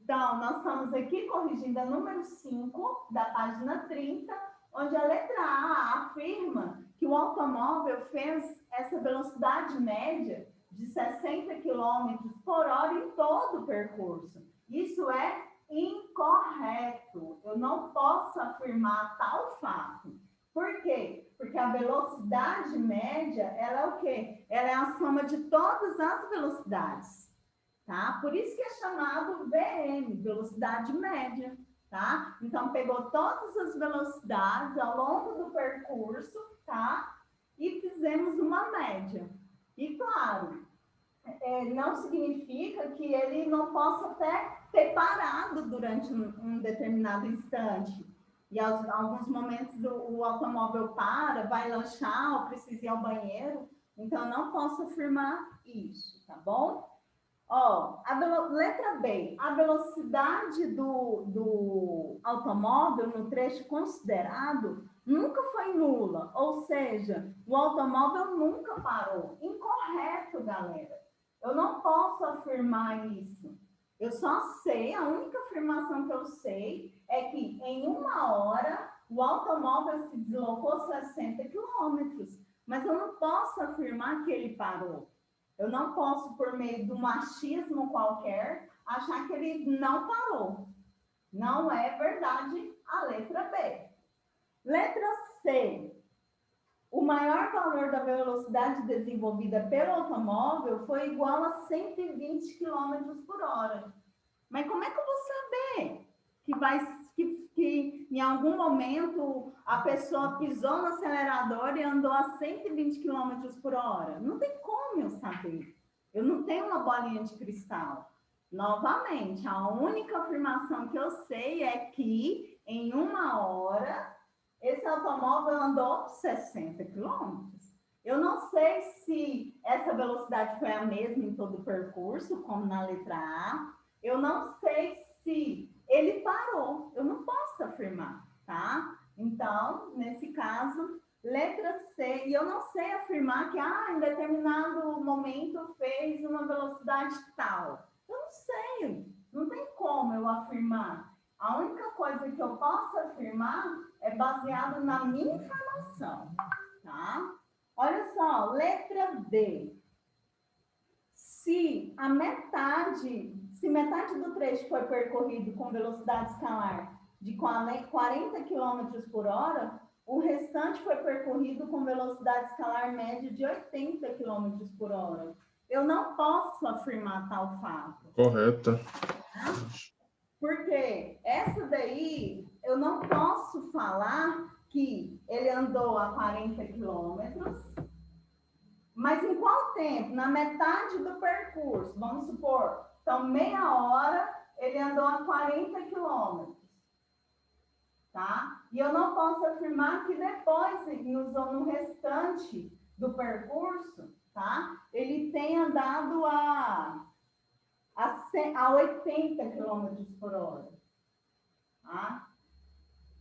Então, nós estamos aqui corrigindo a número 5 da página 30, onde a letra A afirma que o automóvel fez essa velocidade média de 60 km por hora em todo o percurso. Isso é incorreto. Eu não posso afirmar tal fato. Por quê? Porque a velocidade média, ela é o quê? Ela é a soma de todas as velocidades, tá? Por isso que é chamado VM, velocidade média, tá? Então, pegou todas as velocidades ao longo do percurso, tá? E fizemos uma média. E, claro, não significa que ele não possa até ter parado durante um determinado instante. E alguns momentos o automóvel para, vai lanchar ou precisa ir ao banheiro. Então, eu não posso afirmar isso, tá bom? Ó, letra B, a velocidade do automóvel no trecho considerado nunca foi nula, ou seja, o automóvel nunca parou. Incorreto, galera. Eu não posso afirmar isso. Eu só sei, a única afirmação que eu sei é que em 1 hora o automóvel se deslocou 60 quilômetros, mas eu não posso afirmar que ele parou. Eu não posso, por meio de um achismo qualquer, achar que ele não parou. Não é verdade a letra B. Letra C. O maior valor da velocidade desenvolvida pelo automóvel foi igual a 120 km por hora. Mas como é que eu vou saber que em algum momento a pessoa pisou no acelerador e andou a 120 km por hora? Não tem como eu saber. Eu não tenho uma bolinha de cristal. Novamente, a única afirmação que eu sei é que em 1 hora esse automóvel andou 60 quilômetros. Eu não sei se essa velocidade foi a mesma em todo o percurso, como na letra A. Eu não sei se ele parou. Eu não posso afirmar, tá? Então, nesse caso, letra C. E eu não sei afirmar que em determinado momento fez uma velocidade tal. Eu não sei. Não tem como eu afirmar. A única coisa que eu posso afirmar é baseado na minha informação, tá? Olha só, letra D. Se metade do trecho foi percorrido com velocidade escalar de 40 km por hora, o restante foi percorrido com velocidade escalar média de 80 km por hora. Eu não posso afirmar tal fato. Correta. Porque essa daí, eu não posso falar que ele andou a 40 quilômetros, mas em qual tempo? Na metade do percurso, vamos supor. Então, meia hora, ele andou a 40 quilômetros, tá? E eu não posso afirmar que depois, no restante do percurso, tá? Ele tenha andado a 80 km por hora. Tá?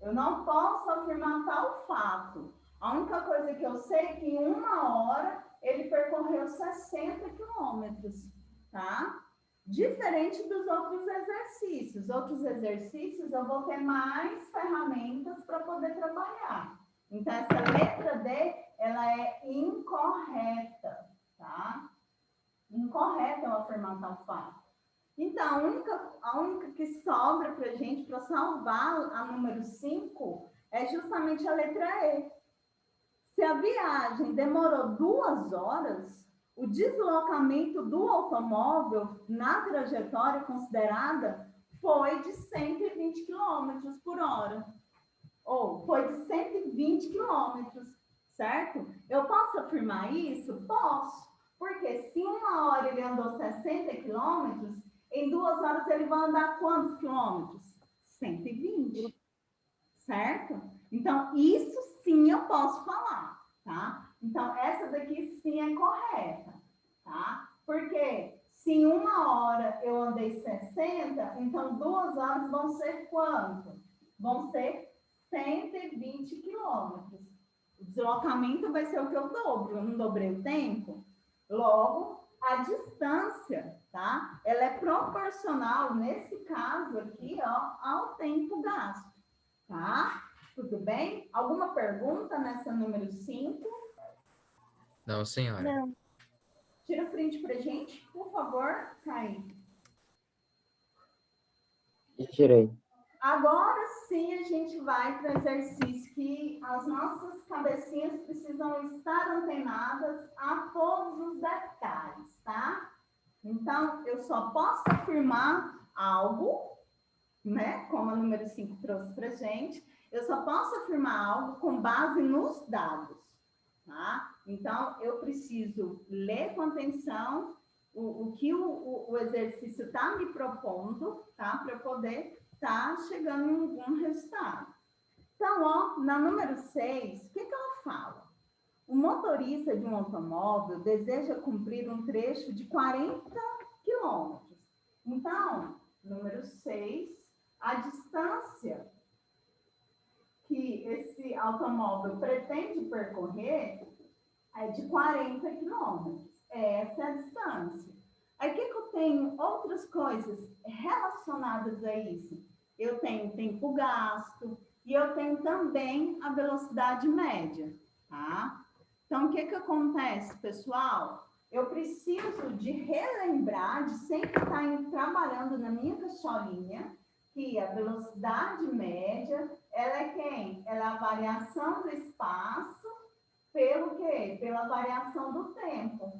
Eu não posso afirmar tal fato. A única coisa que eu sei é que em 1 hora ele percorreu 60 quilômetros, tá? Diferente dos outros exercícios. Outros exercícios eu vou ter mais ferramentas para poder trabalhar. Então, essa letra D, ela é incorreta, tá? Incorreta eu afirmar tal fato. Então, a única que sobra para a gente, para salvar a número 5, é justamente a letra E. Se a viagem demorou 2 horas, o deslocamento do automóvel na trajetória considerada foi de 120 km por hora. Ou foi de 120 km, certo? Eu posso afirmar isso? Posso. Porque se 1 hora ele andou 60 quilômetros, em 2 horas ele vai andar quantos quilômetros? 120, certo? Então, isso sim eu posso falar, tá? Então, essa daqui sim é correta, tá? Porque se em 1 hora eu andei 60, então 2 horas vão ser quanto? Vão ser 120 quilômetros. O deslocamento vai ser o que eu dobro, eu não dobrei o tempo. Logo, a distância tá? Ela é proporcional, nesse caso aqui, ó, ao tempo gasto, tá? Tudo bem? Alguma pergunta nessa número 5? Não, senhora. Não. Tira o print pra gente, por favor, Kaique. Já tirei. Agora sim a gente vai para o exercício que as nossas cabecinhas precisam estar antenadas a todos os detalhes, tá? Então, eu só posso afirmar algo, né? Como a número 5 trouxe para gente, eu só posso afirmar algo com base nos dados, tá? Então, eu preciso ler com atenção o que o exercício está me propondo, tá? Para eu poder estar chegando em algum resultado. Então, ó, na número 6, o que ela fala? O motorista de um automóvel deseja cumprir um trecho de 40 quilômetros. Então, número 6, a distância que esse automóvel pretende percorrer é de 40 quilômetros. Essa é a distância. Aí, o que eu tenho? Outras coisas relacionadas a isso. Eu tenho tempo gasto e eu tenho também a velocidade média, tá? Então, o que acontece, pessoal? Eu preciso de relembrar, de sempre estar trabalhando na minha caixolinha, que a velocidade média, ela é quem? Ela é a variação do espaço pelo quê? Pela variação do tempo,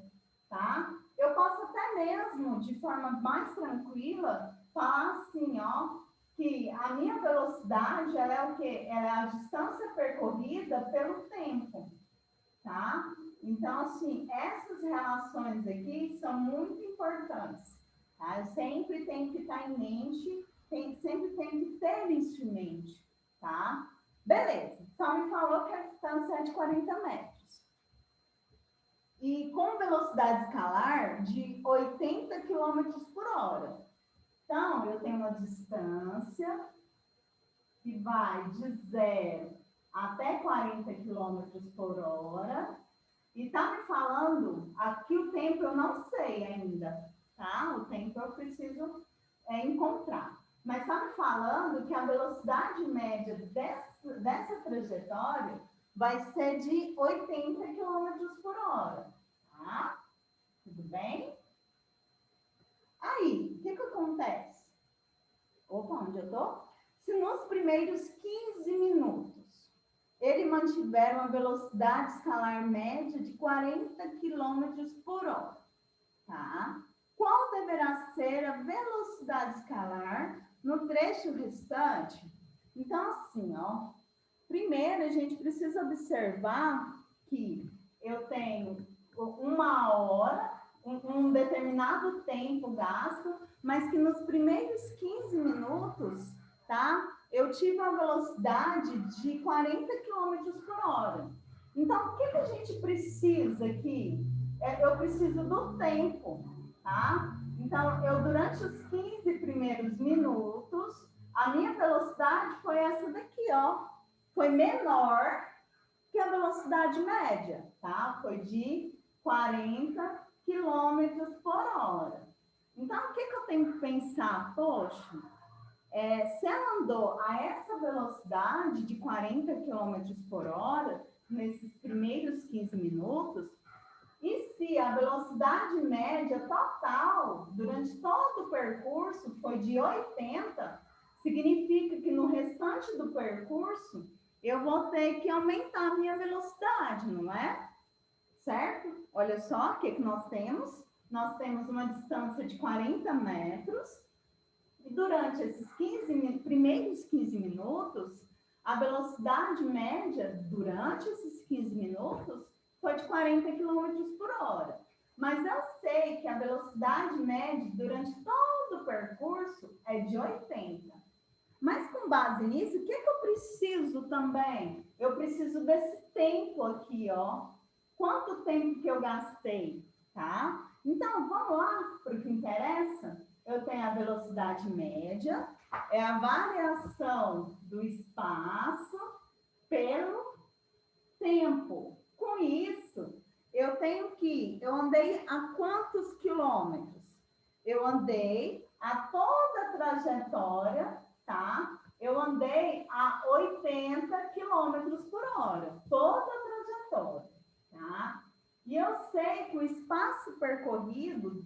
tá? Eu posso até mesmo, de forma mais tranquila, falar assim, ó, que a minha velocidade, ela é o quê? Ela é a distância percorrida pelo tempo, tá? Então, assim, essas relações aqui são muito importantes, tá? Eu sempre tenho que estar em mente, sempre tenho que ter isso em mente, tá? Beleza, só me falou que a distância é de 40 metros. E com velocidade escalar de 80 km por hora. Então, eu tenho uma distância que vai de 0 até 40 km por hora. E tá me falando, aqui o tempo eu não sei ainda, tá? O tempo eu preciso encontrar. Mas está me falando que a velocidade média dessa trajetória vai ser de 80 km por hora, tá? Tudo bem? Aí, o que acontece? Opa, onde eu tô? Se nos primeiros 15 minutos ele mantiver uma velocidade escalar média de 40 km por hora, tá? Qual deverá ser a velocidade escalar no trecho restante? Então, assim, ó, primeiro a gente precisa observar que eu tenho uma hora, um determinado tempo gasto, mas que nos primeiros 15 minutos, tá? Eu tive uma velocidade de 40 km por hora. Então, o que a gente precisa aqui? Eu preciso do tempo, tá? Então, eu durante os 15 primeiros minutos, a minha velocidade foi essa daqui, ó. Foi menor que a velocidade média, tá? Foi de 40 km por hora. Então, o que eu tenho que pensar? Poxa, se ela andou a essa velocidade de 40 km por hora, nesses primeiros 15 minutos, e se a velocidade média total, durante todo o percurso, foi de 80, significa que no restante do percurso, eu vou ter que aumentar a minha velocidade, não é? Certo? Olha só o que nós temos. Nós temos uma distância de 40 metros, e durante esses primeiros 15 minutos, a velocidade média durante esses 15 minutos foi de 40 km por hora. Mas eu sei que a velocidade média durante todo o percurso é de 80. Mas com base nisso, o que eu preciso também? Eu preciso desse tempo aqui, ó. Quanto tempo que eu gastei, tá? Então, vamos lá para o que interessa? Eu tenho a velocidade média, é a variação do espaço pelo tempo. Com isso, eu andei a quantos quilômetros? Eu andei a toda a trajetória, tá? Eu andei a 80 quilômetros por hora, toda a trajetória, tá? E eu sei que o espaço percorrido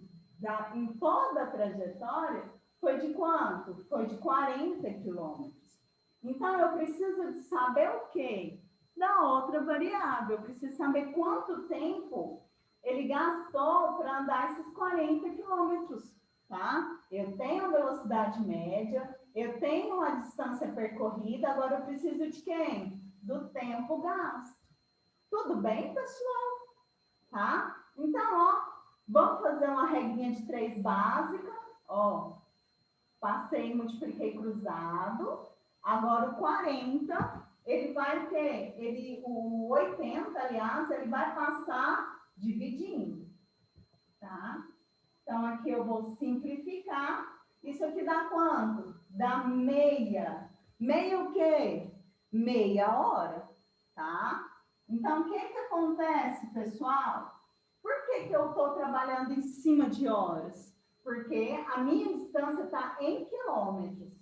em toda a trajetória foi de quanto? Foi de 40 quilômetros. Então, eu preciso de saber o quê? Da outra variável. Eu preciso saber quanto tempo ele gastou para andar esses 40 quilômetros, tá? Eu tenho a velocidade média, eu tenho a distância percorrida, agora eu preciso de quem? Do tempo gasto. Tudo bem, pessoal? Tá? Então, ó, vamos fazer uma regrinha de 3 básica. Ó, passei, multipliquei cruzado. Agora o 40, ele vai ter, o 80, aliás, ele vai passar dividindo, tá? Então, aqui eu vou simplificar. Isso aqui dá quanto? Dá meia. Meia o quê? Meia hora, tá? Então, o que acontece, pessoal? Por que eu estou trabalhando em cima de horas? Porque a minha distância está em quilômetros,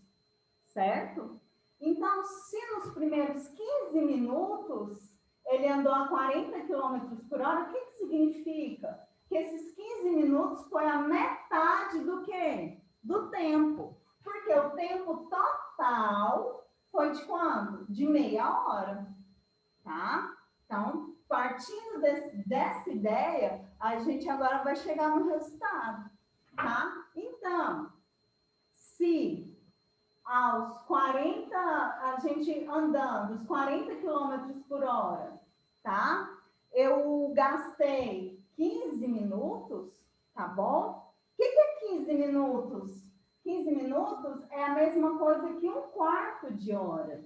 certo? Então, se nos primeiros 15 minutos ele andou a 40 quilômetros por hora, o que significa? Que esses 15 minutos foi a metade do quê? Do tempo. Porque o tempo total foi de quanto? De meia hora, tá? Então, partindo dessa ideia, a gente agora vai chegar no resultado, tá? Então, se aos 40, a gente andando os 40 quilômetros por hora, tá? Eu gastei 15 minutos, tá bom? O que é 15 minutos? 15 minutos é a mesma coisa que um quarto de hora.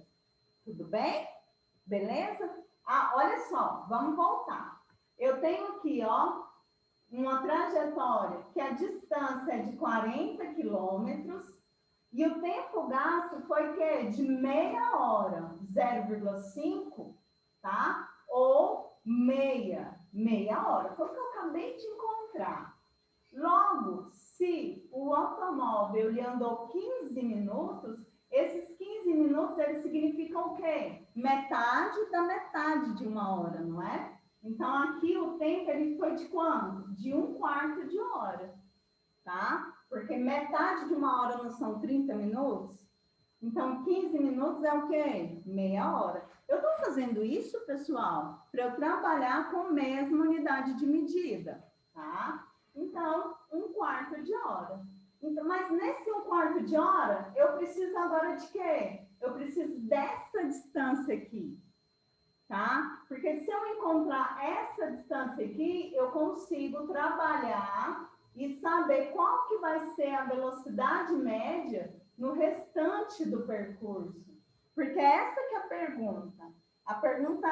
Tudo bem? Beleza? Ah, olha só, vamos voltar. Eu tenho aqui, ó, uma trajetória que a distância é de 40 quilômetros e o tempo gasto foi que de meia hora, 0,5, tá? Ou meia hora. Foi o que eu acabei de encontrar. Logo, se o automóvel ele andou 15 minutos, esses 15 minutos eles significam o quê? Metade da metade de uma hora, não é? Então, aqui o tempo ele foi de quanto? De um quarto de hora, tá? Porque metade de uma hora não são 30 minutos? Então, 15 minutos é o quê? Meia hora. Eu estou fazendo isso, pessoal, para eu trabalhar com a mesma unidade de medida, tá? Então, um quarto de hora. Então, mas nesse um quarto de hora, eu preciso agora de quê? Eu preciso dessa distância aqui, tá? Porque se eu encontrar essa distância aqui, eu consigo trabalhar e saber qual que vai ser a velocidade média no restante do percurso. Porque essa que é a pergunta. A pergunta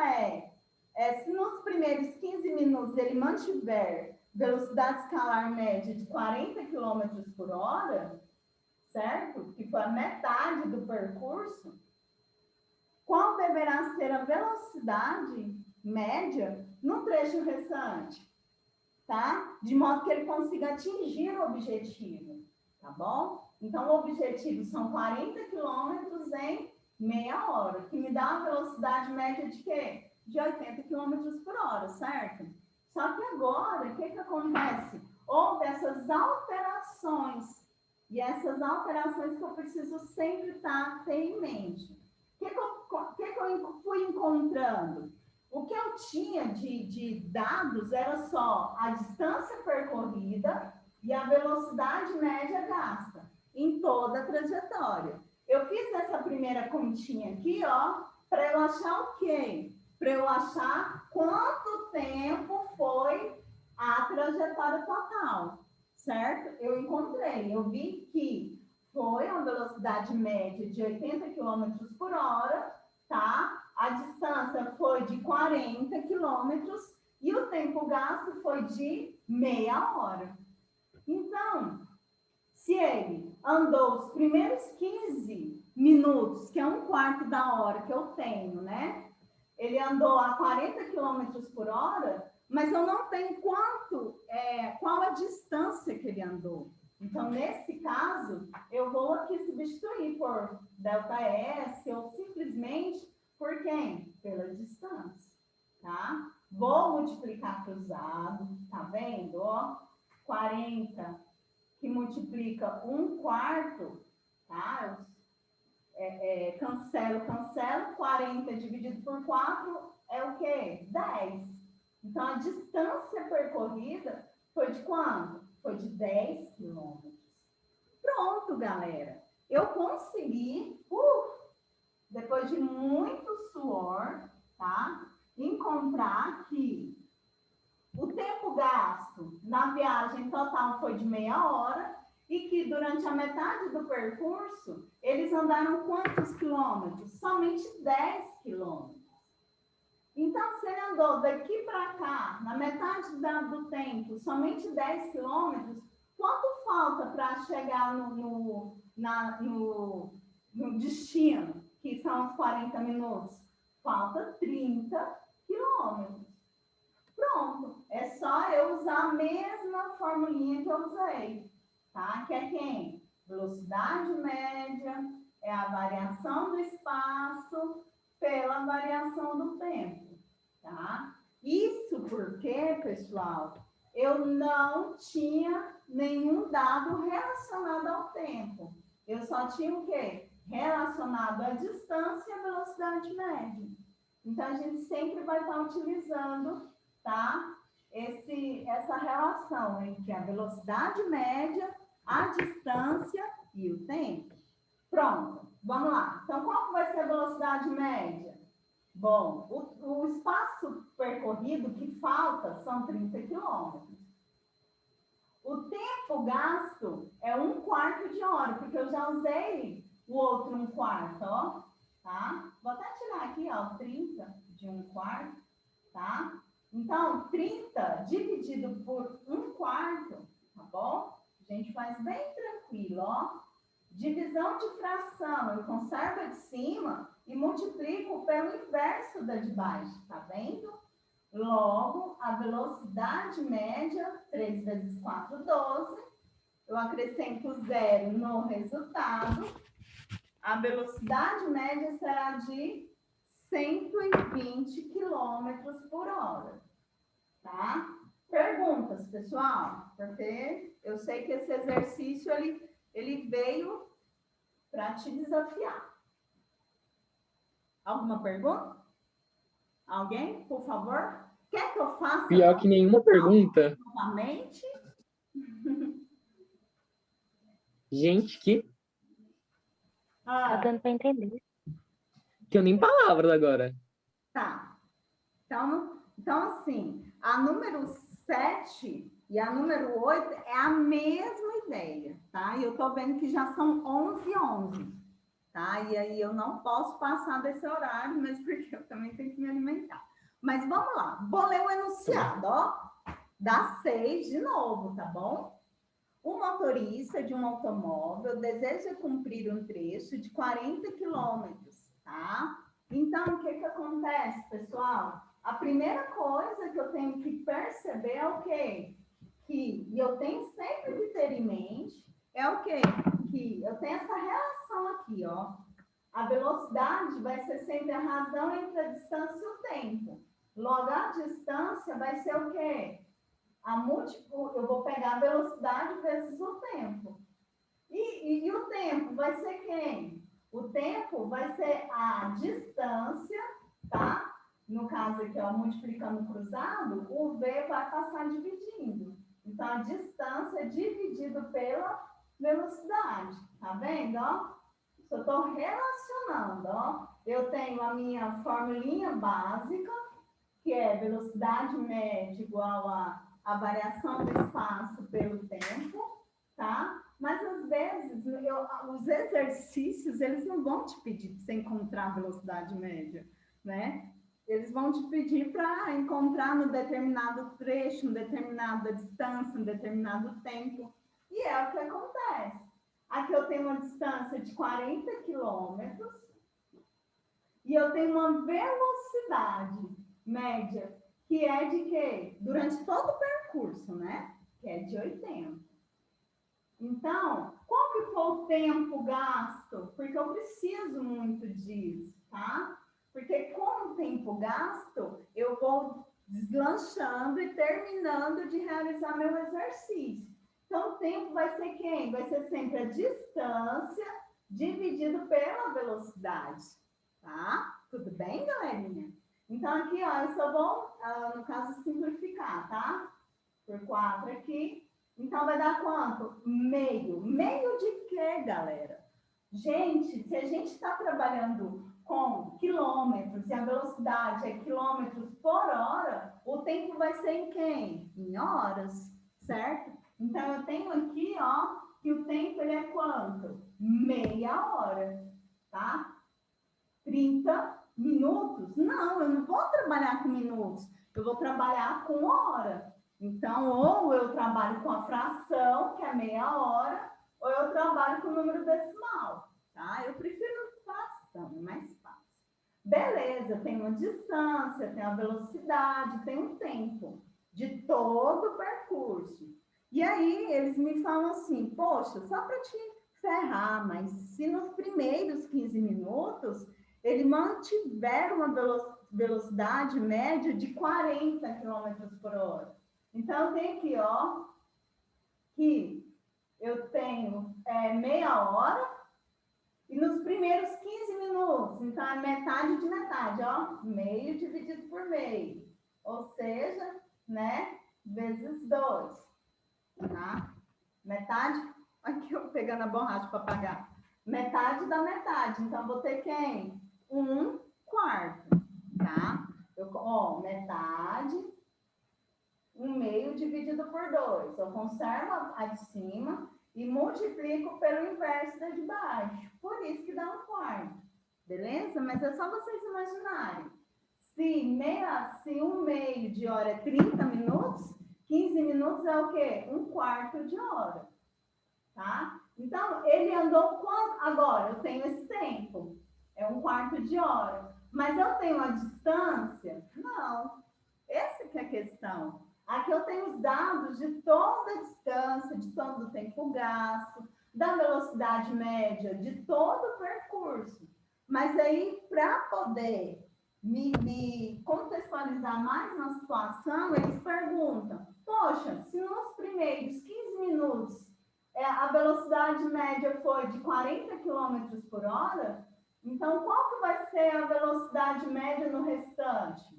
se nos primeiros 15 minutos ele mantiver velocidade escalar média de 40 km por hora, certo? Que foi a metade do percurso, qual deverá ser a velocidade média no trecho restante, tá? De modo que ele consiga atingir o objetivo, tá bom? Então, o objetivo são 40 quilômetros em meia hora, que me dá uma velocidade média de quê? De 80 quilômetros por hora, certo? Só que agora, o que acontece? Houve essas alterações, e essas alterações que eu preciso sempre ter em mente. O que eu fui encontrando? O que eu tinha de dados era só a distância percorrida e a velocidade média gasta em toda a trajetória. Eu fiz essa primeira continha aqui, ó, para eu achar o quê? Para eu achar quanto tempo foi a trajetória total, certo? Eu encontrei, eu vi que foi uma velocidade média de 80 km por hora, tá? A distância foi de 40 quilômetros e o tempo gasto foi de meia hora. Então, se ele andou os primeiros 15 minutos, que é um quarto da hora que eu tenho, né? Ele andou a 40 quilômetros por hora, mas eu não tenho qual a distância que ele andou. Então, nesse caso, eu vou aqui substituir por ΔS ou simplesmente por quem? Pela distância, tá? Vou multiplicar cruzado, tá vendo? Ó, 40 que multiplica 1/4, tá? Cancelo, 40 dividido por 4 é o quê? 10. Então, a distância percorrida foi de quanto? Foi de 10 quilômetros. Pronto, galera. Eu consegui, depois de muito suor, tá? Encontrar que o tempo gasto na viagem total foi de meia hora e que durante a metade do percurso eles andaram quantos quilômetros? Somente 10 quilômetros. Então, se ele andou daqui para cá, na metade do tempo, somente 10 quilômetros, quanto falta para chegar no destino, que são os 40 minutos? Falta 30 quilômetros. Pronto, é só eu usar a mesma formulinha que eu usei, tá? Que é quem? Velocidade média é a variação do espaço pela variação do tempo, tá? Isso porque, pessoal, eu não tinha nenhum dado relacionado ao tempo. Eu só tinha o quê? Relacionado à distância e à velocidade média. Então, a gente sempre vai estar utilizando, tá? Essa relação entre a velocidade média, a distância e o tempo. Pronto, vamos lá. Então, qual vai ser a velocidade média? Bom, o espaço percorrido que falta são 30 quilômetros. O tempo gasto é 1/4 de hora, porque eu já usei o outro 1/4, ó. Tá? Vou até tirar aqui, ó, 30 de 1/4, tá? Então, 30 dividido por 1/4, tá bom? A gente faz bem tranquilo, ó. Divisão de fração, eu conservo a de cima e multiplico pelo inverso da de baixo, tá vendo? Logo, a velocidade média, 3 vezes 4, 12. Eu acrescento 0 no resultado. A velocidade média será de 120 quilômetros por hora, tá? Perguntas, pessoal? Porque eu sei que esse exercício, ele veio para te desafiar. Alguma pergunta? Alguém, por favor? Quer que eu faça? Pior que nenhuma pergunta. Novamente? Gente, que Tá dando para entender. tenho nem palavras agora. Tá. Então, assim, a número 7 e a número 8 é a mesma ideia, tá? E eu tô vendo que já são 11h11, tá? E aí eu não posso passar desse horário, mas porque eu também tenho que me alimentar. Mas vamos lá, vou ler o enunciado, ó. Dá 6 de novo, tá bom? O motorista de um automóvel deseja cumprir um trecho de 40 quilômetros, tá? Então, o que acontece, pessoal? A primeira coisa que eu tenho que perceber é o quê? E eu tenho sempre que ter em mente, é o quê? Que eu tenho essa relação aqui, ó. A velocidade vai ser sempre a razão entre a distância e o tempo. Logo, a distância vai ser o quê? Eu vou pegar a velocidade vezes o tempo. E o tempo vai ser quem? O tempo vai ser a distância, tá? No caso aqui, ó, multiplicando cruzado, o V vai passar dividindo. Então, a distância é dividido pela velocidade. Tá vendo, ó? Eu estou relacionando, ó. Eu tenho a minha formulinha básica, que é velocidade média igual a variação do espaço pelo tempo, tá? Mas, às vezes, os exercícios, eles não vão te pedir para você encontrar a velocidade média, né? Eles vão te pedir para encontrar no determinado trecho, em determinada distância, em determinado tempo. E é o que acontece. Aqui eu tenho uma distância de 40 quilômetros e eu tenho uma velocidade média que é de quê? Durante todo o percurso, né? Que é de 80. Então, qual que foi o tempo gasto? Porque eu preciso muito disso, tá? Porque com o tempo gasto, eu vou deslanchando e terminando de realizar meu exercício. Então, o tempo vai ser quem? Vai ser sempre a distância dividido pela velocidade, tá? Tudo bem, galerinha? Então, aqui, ó, eu só vou, no caso, simplificar, tá? Por 4 aqui. Então, vai dar quanto? Meio. Meio de quê, galera? Gente, se a gente está trabalhando com quilômetros e a velocidade é quilômetros por hora, o tempo vai ser em quem? Em horas, certo? Então, eu tenho aqui, ó, que o tempo ele é quanto? Meia hora, tá? 30 minutos? Não, eu não vou trabalhar com minutos, eu vou trabalhar com hora. Então, ou eu trabalho com a fração, que é meia hora, ou eu trabalho com o número decimal, tá? Eu prefiro fração, é mais fácil. Beleza, tem uma distância, tem a velocidade, tem um tempo de todo o percurso. E aí, eles me falam assim, poxa, só para te ferrar, mas se nos primeiros 15 minutos ele mantiver uma velocidade média de 40 km por hora. Então, tem aqui, ó, que eu tenho meia hora e nos primeiros 15 minutos, então é metade de metade, ó, meio dividido por meio, ou seja, né, vezes 2, tá? Metade, aqui eu pegando a borracha para apagar, metade da metade, então vou ter quem? 1/4, tá? Metade, 1/2 dividido por 2. Eu conservo a de cima e multiplico pelo inverso da de baixo. Por isso que dá 1/4. Beleza? Mas é só vocês imaginarem. Se 1/2 de hora é 30 minutos, 15 minutos é o quê? 1/4 de hora. Tá? Então, ele andou quanto? Agora, eu tenho esse tempo. É 1/4 de hora. Mas eu tenho a distância? Não. Essa que é a questão. Aqui eu tenho os dados de toda a distância, de todo o tempo gasto, da velocidade média, de todo o percurso. Mas aí, para poder me contextualizar mais na situação, eles perguntam, poxa, se nos primeiros 15 minutos a velocidade média foi de 40 km por hora, então qual que vai ser a velocidade média no restante?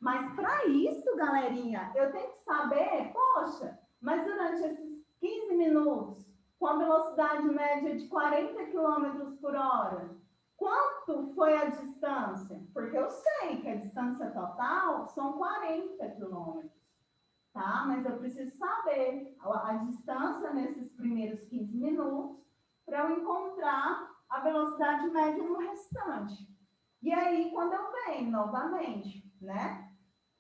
Mas para isso, galerinha, eu tenho que saber, poxa, mas durante esses 15 minutos, com a velocidade média de 40 km por hora, quanto foi a distância? Porque eu sei que a distância total são 40 km, tá? Mas eu preciso saber a distância nesses primeiros 15 minutos para eu encontrar a velocidade média no restante. E aí, quando eu venho novamente, né?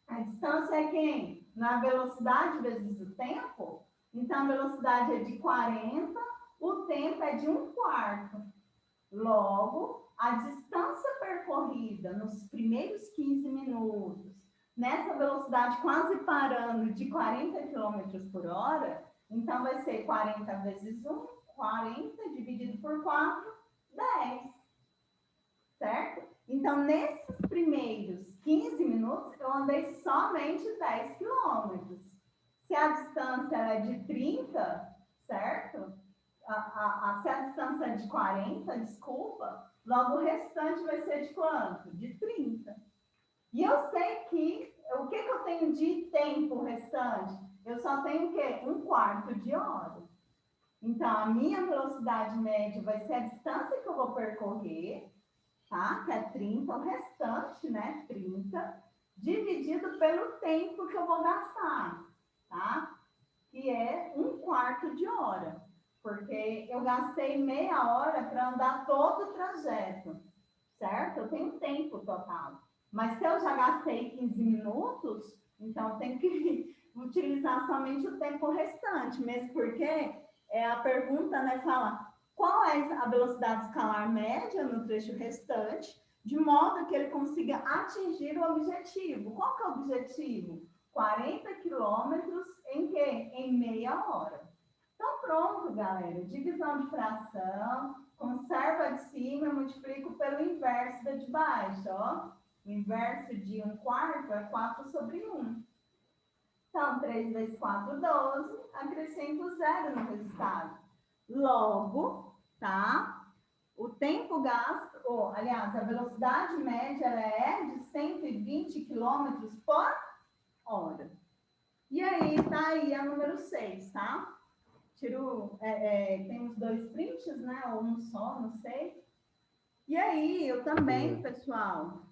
A distância é quem? Na velocidade vezes o tempo. Então, a velocidade é de 40, o tempo é de 1/4. Logo, a distância percorrida nos primeiros 15 minutos, nessa velocidade quase parando de 40 km por hora, então vai ser 40 vezes 1, 40 dividido por 4, 10. Certo? Então, nesses primeiros 15 minutos, eu andei somente 10 quilômetros. Se a distância é de 30, certo? Se a distância é de 40, desculpa, logo o restante vai ser de quanto? De 30. E eu sei que, o que eu tenho de tempo restante? Eu só tenho o quê? 1/4 de hora. Então, a minha velocidade média vai ser a distância que eu vou percorrer, tá? Que é 30, o restante, né? 30, dividido pelo tempo que eu vou gastar, tá? Que é 1/4 de hora. Porque eu gastei meia hora para andar todo o trajeto, certo? Eu tenho tempo total. Mas se eu já gastei 15 minutos, então eu tenho que utilizar somente o tempo restante, mesmo porque a pergunta, né, fala qual é a velocidade escalar média no trecho restante, de modo que ele consiga atingir o objetivo. Qual que é o objetivo? 40 quilômetros em quê? Em meia hora. Então, pronto, galera. Divisão de fração. Conservo a de cima e multiplico pelo inverso da de baixo, ó. O inverso de 1/4 é 4/1. Então, 3 vezes 4, 12. Acrescento 0 no resultado. Logo, tá? O tempo gasto, ou, aliás, a velocidade média ela é de 120 km por hora. E aí, tá aí a número 6, tá? Tem os 2 prints, né? Ou um só, não sei. E aí, eu também, pessoal,